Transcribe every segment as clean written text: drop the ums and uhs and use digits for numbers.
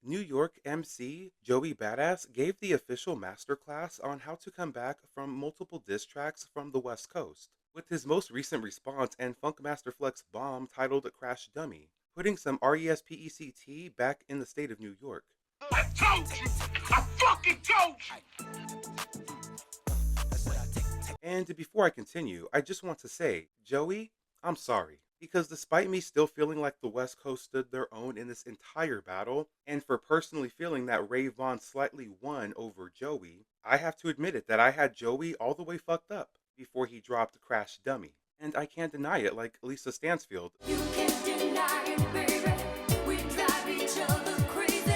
New York MC Joey Badass gave the official masterclass on how to come back from multiple diss tracks from the West Coast, with his most recent response and Funkmaster Flex bomb titled Crash Dummy, putting some RESPECT back in the state of New York. I told you! I fucking told you! And before I continue, I just want to say, Joey, I'm sorry. Because despite me still feeling like the West Coast stood their own in this entire battle, and for personally feeling that Vaughn slightly won over Joey, I have to admit it that I had Joey all the way fucked up before he dropped Crash Dummy. And I can't deny it like Lisa Stansfield. You can't deny it, baby. We drive each other crazy.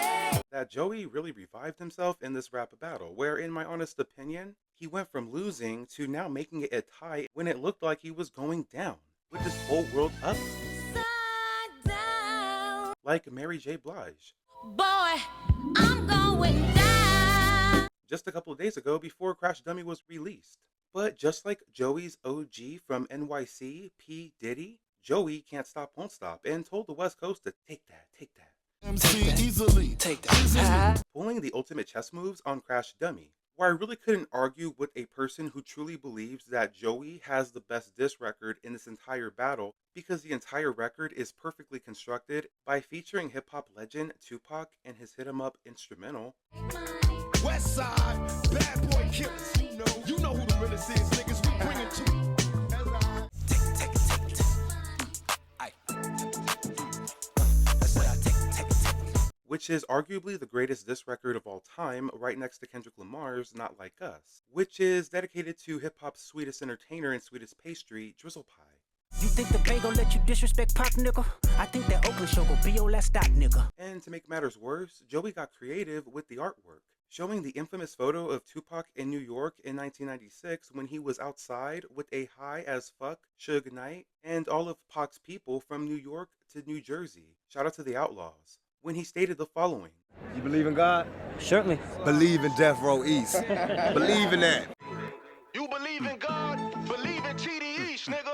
That Joey really revived himself in this rap battle, where in my honest opinion, he went from losing to now making it a tie when it looked like he was going down, with his whole world up. Down. Like Mary J. Blige. Boy, I'm going down. Just a couple of days ago before Crash Dummy was released. But just like Joey's OG from NYC, P. Diddy, Joey can't stop, won't stop, and told the West Coast to take that, take that. MC easily. Take that. Pulling the ultimate chess moves on Crash Dummy, where I really couldn't argue with a person who truly believes that Joey has the best diss record in this entire battle, because the entire record is perfectly constructed by featuring hip-hop legend Tupac and his hit 'em up instrumental. West side, bad boy killers. You know who the realest is, niggas. We bring it to you. Which is arguably the greatest diss record of all time, right next to Kendrick Lamar's Not Like Us, which is dedicated to hip-hop's sweetest entertainer and sweetest pastry, Drizzle Pie. You think the Bay gon' let you disrespect Pac, nigga? I think that Oakland show gon' be your last stop, nigga. And to make matters worse, Joey got creative with the artwork, showing the infamous photo of Tupac in New York in 1996 when he was outside with a high-as-fuck Suge Knight and all of Pac's people from New York to New Jersey. Shout out to the Outlaws. When he stated the following. You believe in God? Certainly. Believe in Death Row East. Believe in that. You believe in God, believe in TD East, nigga.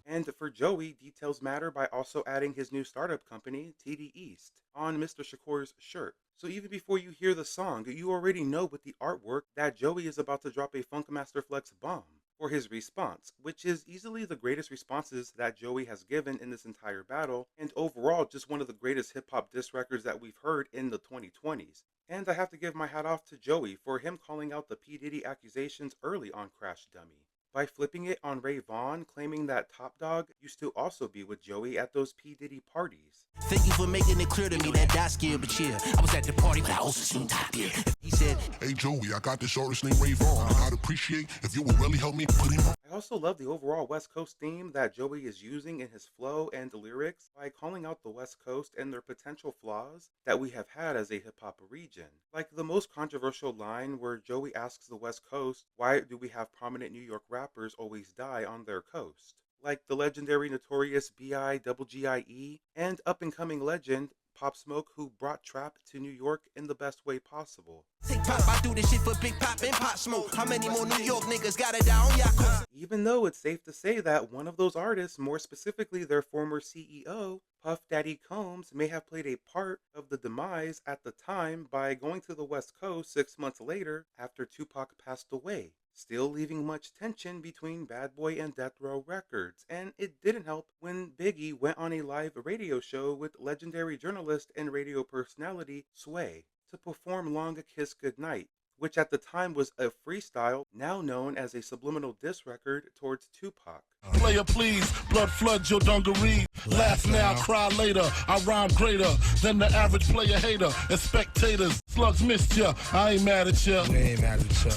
And for Joey, details matter by also adding his new startup company, TD East, on Mr. Shakur's shirt. So even before you hear the song, you already know with the artwork that Joey is about to drop a Funkmaster Flex bomb for his response, which is easily the greatest responses that Joey has given in this entire battle, and overall just one of the greatest hip-hop diss records that we've heard in the 2020s. And I have to give my hat off to Joey for him calling out the P. Diddy accusations early on Crash Dummy, by flipping it on Vaughn, claiming that Top Dog used to also be with Joey at those P. Diddy parties. Thank you for making it clear to me that that's scared, but yeah, I was at the party, but I also seen Top here. He said, hey Joey, I got this artist named Vaughn. I'd appreciate if you would really help me put him on. I also love the overall West Coast theme that Joey is using in his flow and lyrics by calling out the West Coast and their potential flaws that we have had as a hip-hop region. Like the most controversial line where Joey asks the West Coast, why do we have prominent New York rappers always die on their coast? Like the legendary Notorious B.I.G.G.I.E. and up-and-coming legend Pop Smoke, who brought trap to New York in the best way possible. take Pop, I do this shit for Big Pop and Pop Smoke. How many more New York niggas got it down? Yeah, even though it's safe to say that one of those artists, more specifically their former CEO, Puff Daddy Combs, may have played a part of the demise at the time by going to the West Coast 6 months later after Tupac passed away, still leaving much tension between Bad Boy and Death Row Records. And it didn't help when Biggie went on a live radio show with legendary journalist and radio personality Sway to perform Long a Kiss Goodnight, which at the time was a freestyle, now known as a subliminal diss record towards Tupac. Player please, blood flood your dungaree. Laugh now, cry later. I rhyme greater than the average player hater. And spectators, slugs missed ya. I ain't mad at ya.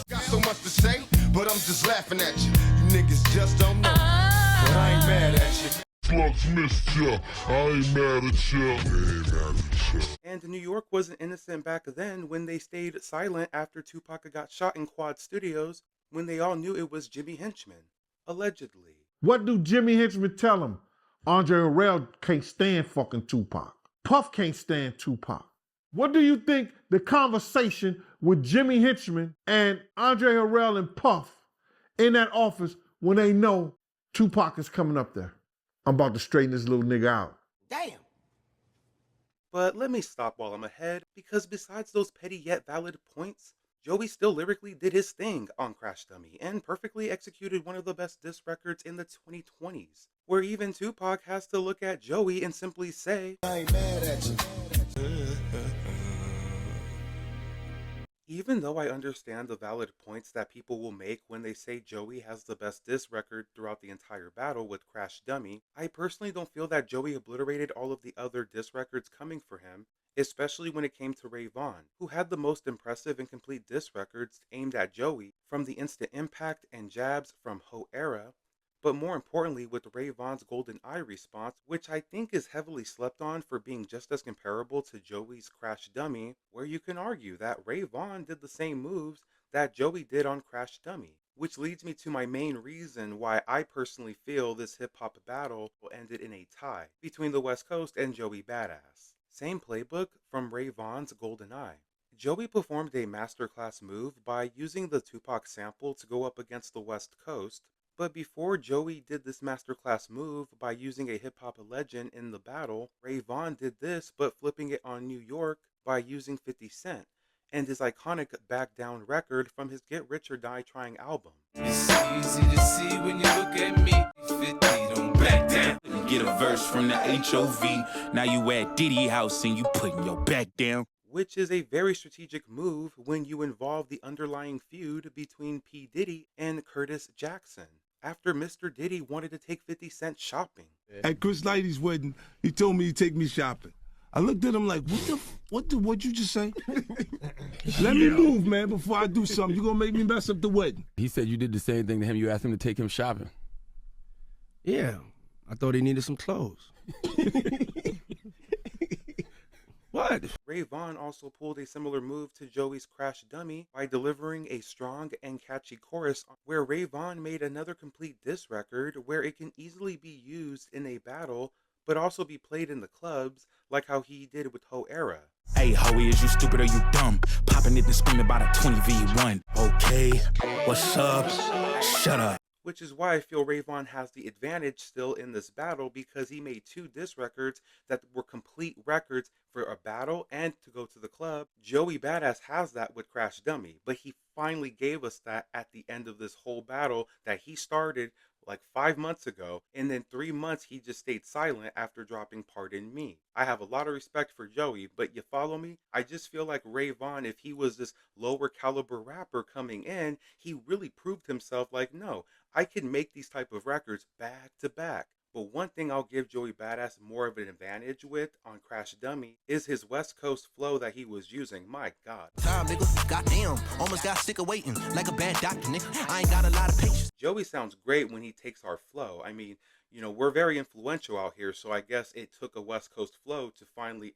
Got so much to say, but I'm just laughing at you. You niggas just don't know. But I ain't mad at you. Slugs missed ya. I ain't mad at ya. And New York wasn't innocent back then when they stayed silent after Tupac got shot in Quad Studios when they all knew it was Jimmy Henchman, allegedly. What do Jimmy Henchman tell him? Andre Harrell can't stand fucking Tupac. Puff can't stand Tupac. What do you think the conversation with Jimmy Henchman and Andre Harrell and Puff in that office when they know Tupac is coming up there? I'm about to straighten this little nigga out. damn. But let me stop while I'm ahead, because besides those petty yet valid points, Joey still lyrically did his thing on Crash Dummy and perfectly executed one of the best diss records in the 2020s, where even Tupac has to look at Joey and simply say, I ain't mad at you. even though I understand the valid points that people will make when they say Joey has the best diss record throughout the entire battle with Crash Dummy, I personally don't feel that Joey obliterated all of the other diss records coming for him, especially when it came to Ray Vaughn, who had the most impressive and complete diss records aimed at Joey, from the instant impact and jabs from Ho Era, but more importantly with Ray Vaughn's Golden Eye response, which I think is heavily slept on for being just as comparable to Joey's Crash Dummy, where you can argue that Ray Vaughn did the same moves that Joey did on Crash Dummy. Which leads me to my main reason why I personally feel this hip-hop battle will end in a tie between the West Coast and Joey Badass. Same playbook from Ray Vaughn's Golden Eye. Joey performed a masterclass move by using the Tupac sample to go up against the West Coast, but before Joey did this masterclass move by using a hip-hop legend in the battle, Ray Vaughn did this but flipping it on New York by using 50 Cent and his iconic Back Down record from his Get Rich or Die Trying album. It's easy to see when you look at me. 50, don't back down. Get a verse from the HOV. Now you at Diddy house and you putting your back down. Which is a very strategic move when you involve the underlying feud between P. Diddy and Curtis Jackson, after Mr. Diddy wanted to take 50 Cent shopping. At Chris Lighty's wedding, he told me to take me shopping. I looked at him like, what'd you just say? Let me move, man, before I do something. You gonna make me mess up the wedding. He said you did the same thing to him. You asked him to take him shopping. Yeah, I thought he needed some clothes. What? Ray Vaughn also pulled a similar move to Joey's Crash Dummy by delivering a strong and catchy chorus where Ray Vaughn made another complete diss record where it can easily be used in a battle but also be played in the clubs like how he did with Ho Era. Hey, Hoey, is you stupid or you dumb? Popping it and screaming about a 20v1. Okay, what's up? Shut up. Which is why I feel Ray Vaughn has the advantage still in this battle, because he made two diss records that were complete records for a battle and to go to the club. Joey Badass has that with Crash Dummy, but he finally gave us that at the end of this whole battle that he started like 5 months ago, and then 3 months he just stayed silent after dropping Pardon Me. I have a lot of respect for Joey, but you follow me? I just feel like Ray Vaughn, if he was this lower caliber rapper coming in, he really proved himself like, no, I can make these type of records back to back. But one thing I'll give Joey Badass more of an advantage with on Crash Dummy is his West Coast flow that he was using. My God. Time, nigga. Goddamn. Almost got sick of waiting. Like a bad doctor, nigga. I ain't got a lot of patience. Joey sounds great when he takes our flow. I mean, you know, we're very influential out here, so I guess it took a West Coast flow to finally...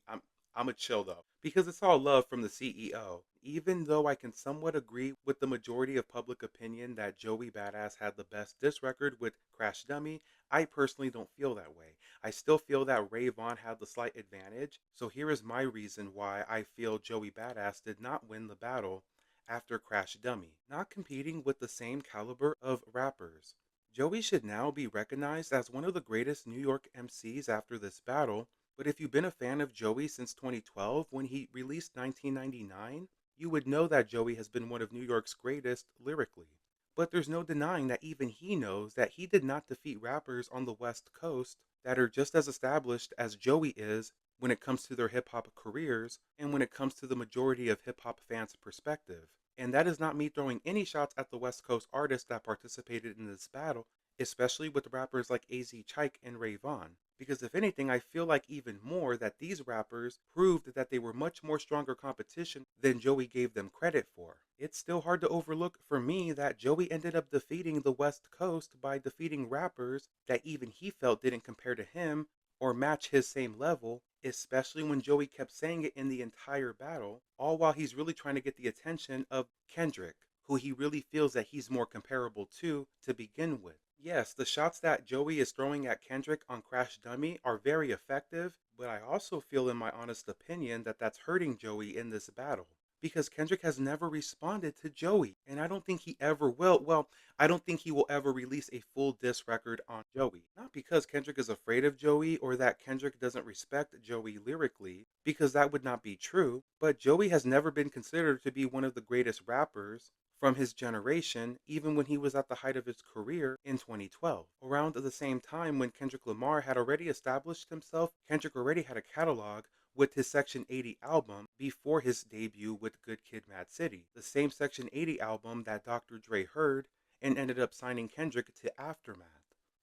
I'm a chill though, because it's all love from the CEO. Even though I can somewhat agree with the majority of public opinion that Joey Badass had the best diss record with Crash Dummy, I personally don't feel that way. I still feel that Ray Vaughn had the slight advantage, so here is my reason why I feel Joey Badass did not win the battle after Crash Dummy, not competing with the same caliber of rappers. Joey should now be recognized as one of the greatest New York MCs after this battle. But if you've been a fan of Joey since 2012, when he released 1999, you would know that Joey has been one of New York's greatest lyrically. But there's no denying that even he knows that he did not defeat rappers on the West Coast that are just as established as Joey is when it comes to their hip-hop careers and when it comes to the majority of hip-hop fans' perspective. And that is not me throwing any shots at the West Coast artists that participated in this battle, especially with rappers like AZ Chike and Ray Vaughn. Because if anything, I feel like even more that these rappers proved that they were much more stronger competition than Joey gave them credit for. It's still hard to overlook for me that Joey ended up defeating the West Coast by defeating rappers that even he felt didn't compare to him or match his same level, especially when Joey kept saying it in the entire battle, all while he's really trying to get the attention of Kendrick, who he really feels that he's more comparable to begin with. Yes, the shots that Joey is throwing at Kendrick on Crash Dummy are very effective, but I also feel in my honest opinion that that's hurting Joey in this battle. because Kendrick has never responded to Joey, and I don't think he ever will. Well, I don't think he will ever release a full diss record on Joey. Not because Kendrick is afraid of Joey or that Kendrick doesn't respect Joey lyrically, because that would not be true, but Joey has never been considered to be one of the greatest rappers from his generation, even when he was at the height of his career in 2012. Around the same time when Kendrick Lamar had already established himself, Kendrick already had a catalog with his Section 80 album before his debut with Good Kid, Mad City, the same Section 80 album that Dr. Dre heard and ended up signing Kendrick to Aftermath.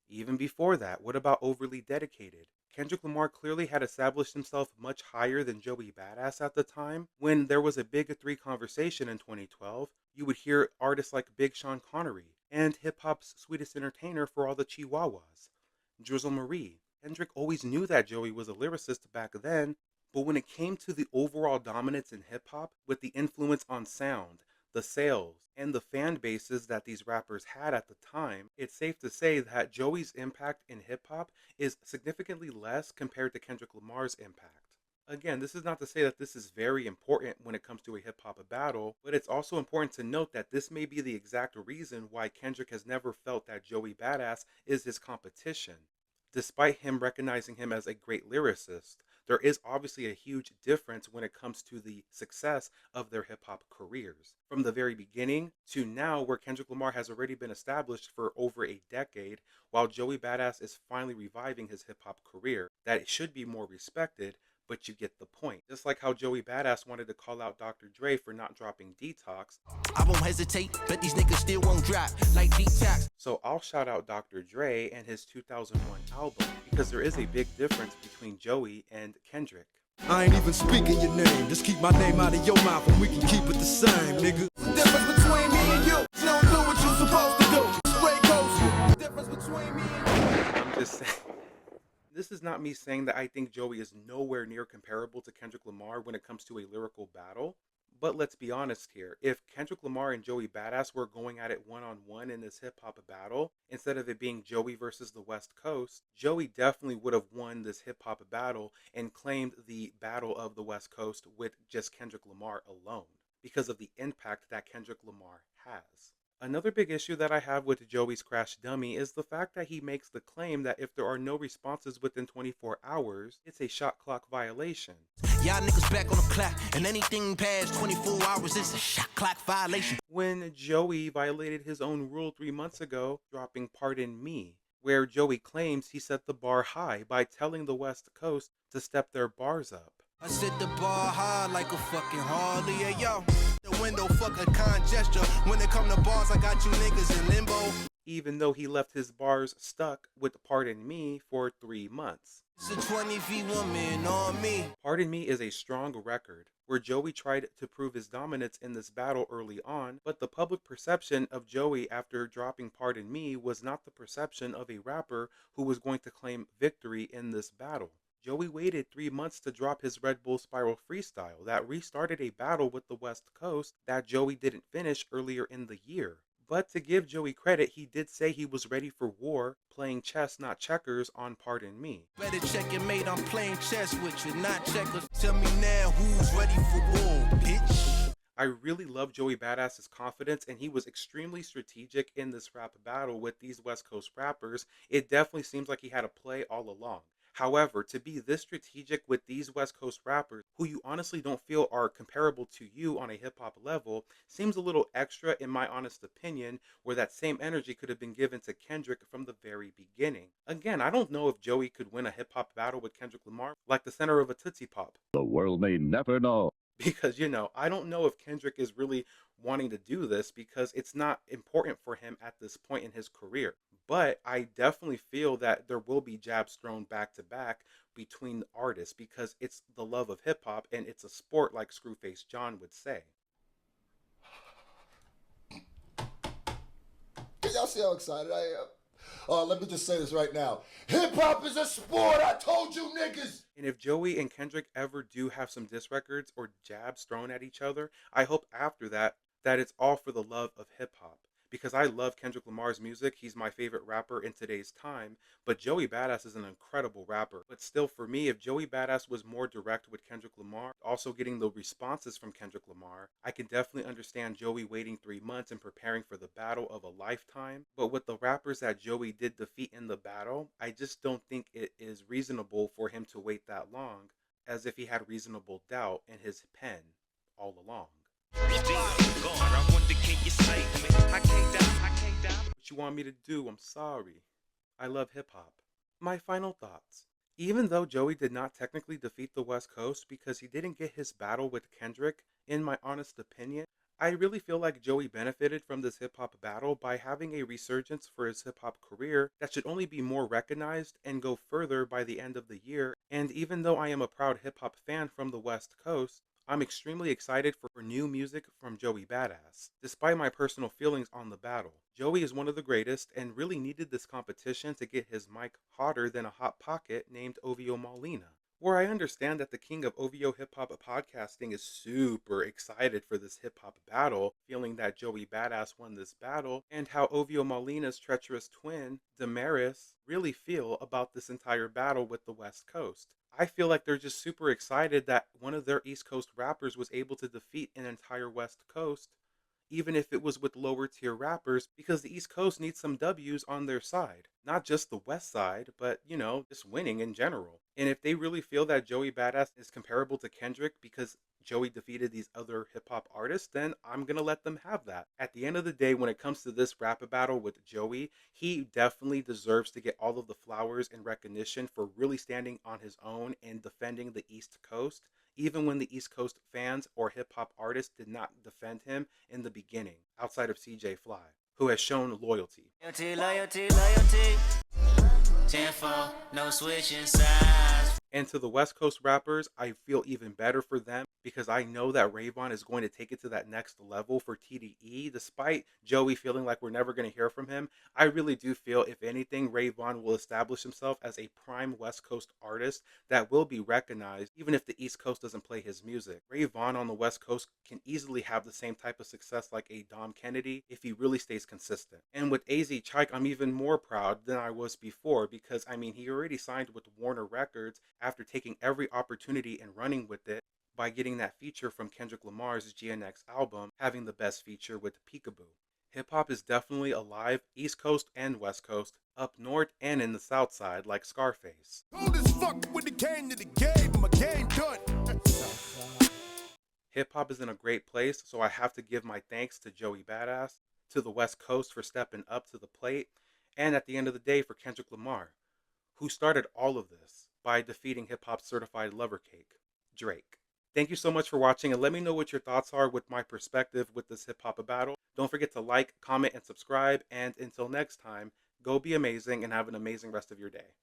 Even before that, what about Overly Dedicated? Kendrick Lamar clearly had established himself much higher than Joey Badass at the time. When there was a Big 3 conversation in 2012, you would hear artists like Big Sean Connery and hip-hop's sweetest entertainer for all the Chihuahuas, Drizzle Marie. Kendrick always knew that Joey was a lyricist back then, but when it came to the overall dominance in hip-hop, with the influence on sound, the sales, and the fan bases that these rappers had at the time, it's safe to say that Joey's impact in hip-hop is significantly less compared to Kendrick Lamar's impact. Again, this is not to say that this is very important when it comes to a hip-hop battle, but it's also important to note that this may be the exact reason why Kendrick has never felt that Joey Badass is his competition. Despite him recognizing him as a great lyricist, there is obviously a huge difference when it comes to the success of their hip-hop careers. From the very beginning to now, where Kendrick Lamar has already been established for over a decade, while Joey Badass is finally reviving his hip-hop career, that it should be more respected, but you get the point. Just like how Joey Badass wanted to call out Dr. Dre for not dropping Detox. I won't hesitate, but these niggas still won't drop like Detox. So I'll shout out Dr. Dre and his 2001 album, because there is a big difference between Joey and Kendrick. I ain't even speaking your name. Just keep my name out of your mouth and we can keep it the same, nigga. The difference between me and you don't do what you're supposed to do. Straight coast. The difference between me and you. I'm just saying. This is not me saying that I think Joey is nowhere near comparable to Kendrick Lamar when it comes to a lyrical battle. But let's be honest here. If Kendrick Lamar and Joey Badass were going at it one-on-one in this hip-hop battle, instead of it being Joey versus the West Coast, Joey definitely would have won this hip-hop battle and claimed the battle of the West Coast with just Kendrick Lamar alone, because of the impact that Kendrick Lamar has. Another big issue that I have with Joey's Crash Dummy is the fact that he makes the claim that if there are no responses within 24 hours, it's a shot clock violation. Y'all niggas back on the clock, and anything past 24 hours is a shot clock violation. When Joey violated his own rule 3 months ago, dropping Pardon Me, where Joey claims he set the bar high by telling the West Coast to step their bars up. I set the bar high like a fucking Harley, yeah, yo. The window fucking congestion. When it come to bars, I got you niggas in limbo. Even though he left his bars stuck with Pardon Me for 3 months. It's a 20v1 man on me. Pardon Me is a strong record, where Joey tried to prove his dominance in this battle early on, but the public perception of Joey after dropping Pardon Me was not the perception of a rapper who was going to claim victory in this battle. Joey waited 3 months to drop his Red Bull Spiral freestyle that restarted a battle with the West Coast that Joey didn't finish earlier in the year. But to give Joey credit, he did say he was ready for war, playing chess, not checkers, on Pardon Me. Better check it, mate, I'm playing chess with you, not checkers. Tell me now who's ready for war, bitch. I really love Joey Badass's confidence, and he was extremely strategic in this rap battle with these West Coast rappers. It definitely seems like he had a play all along. However, to be this strategic with these West Coast rappers, who you honestly don't feel are comparable to you on a hip-hop level, seems a little extra in my honest opinion, where that same energy could have been given to Kendrick from the very beginning. Again, I don't know if Joey could win a hip-hop battle with Kendrick Lamar like the center of a Tootsie Pop. The world may never know. Because, I don't know if Kendrick is really wanting to do this because it's not important for him at this point in his career. But I definitely feel that there will be jabs thrown back to back between the artists because it's the love of hip hop and it's a sport, like Screwface John would say. Can y'all see how excited I am? Let me just say this right now. Hip hop is a sport. I told you niggas. And if Joey and Kendrick ever do have some diss records or jabs thrown at each other, I hope after that it's all for the love of hip hop. because I love Kendrick Lamar's music. He's my favorite rapper in today's time, but Joey Badass is an incredible rapper. But still, for me, if Joey Badass was more direct with Kendrick Lamar, also getting the responses from Kendrick Lamar, I can definitely understand Joey waiting 3 months and preparing for the battle of a lifetime. But with the rappers that Joey did defeat in the battle, I just don't think it is reasonable for him to wait that long, as if he had reasonable doubt in his pen all along. What you want me to do? I'm sorry. I love hip hop. My final thoughts. Even though Joey did not technically defeat the West Coast because he didn't get his battle with Kendrick, in my honest opinion, I really feel like Joey benefited from this hip hop battle by having a resurgence for his hip hop career that should only be more recognized and go further by the end of the year. And even though I am a proud hip hop fan from the West Coast, I'm extremely excited for new music from Joey Badass. Despite my personal feelings on the battle, Joey is one of the greatest and really needed this competition to get his mic hotter than a hot pocket named Ovio Molina. Where I understand that the king of OVO hip hop podcasting is super excited for this hip hop battle, feeling that Joey Badass won this battle, and how OVO Molina's treacherous twin, Damaris, really feel about this entire battle with the West Coast. I feel like they're just super excited that one of their East Coast rappers was able to defeat an entire West Coast, even if it was with lower tier rappers, because the East Coast needs some W's on their side. Not just the West side, but, just winning in general. And if they really feel that Joey Badass is comparable to Kendrick because Joey defeated these other hip hop artists, then I'm gonna let them have that. At the end of the day, when it comes to this rap battle with Joey, he definitely deserves to get all of the flowers and recognition for really standing on his own and defending the East Coast, even when the East Coast fans or hip hop artists did not defend him in the beginning, outside of CJ Fly, who has shown loyalty. Loyalty. Tenfold, no switching sides. And to the West Coast rappers, I feel even better for them because I know that Vaughn is going to take it to that next level for TDE. Despite Joey feeling like we're never going to hear from him, I really do feel, if anything, Vaughn will establish himself as a prime West Coast artist that will be recognized even if the East Coast doesn't play his music. Vaughn on the West Coast can easily have the same type of success like a Dom Kennedy if he really stays consistent. And with AZ Chike, I'm even more proud than I was before because, he already signed with Warner Records after taking every opportunity and running with it by getting that feature from Kendrick Lamar's GNX album, having the best feature with Peekaboo. Hip hop is definitely alive, East Coast and West Coast, up north and in the South Side like Scarface. Cold as fuck when it came to the game, my game done. Hip hop is in a great place, so I have to give my thanks to Joey Badass, to the West Coast for stepping up to the plate, and at the end of the day for Kendrick Lamar, who started all of this by defeating hip-hop certified lover cake, Drake. Thank you so much for watching, and let me know what your thoughts are with my perspective with this hip-hop battle. Don't forget to like, comment, and subscribe, and until next time, go be amazing and have an amazing rest of your day.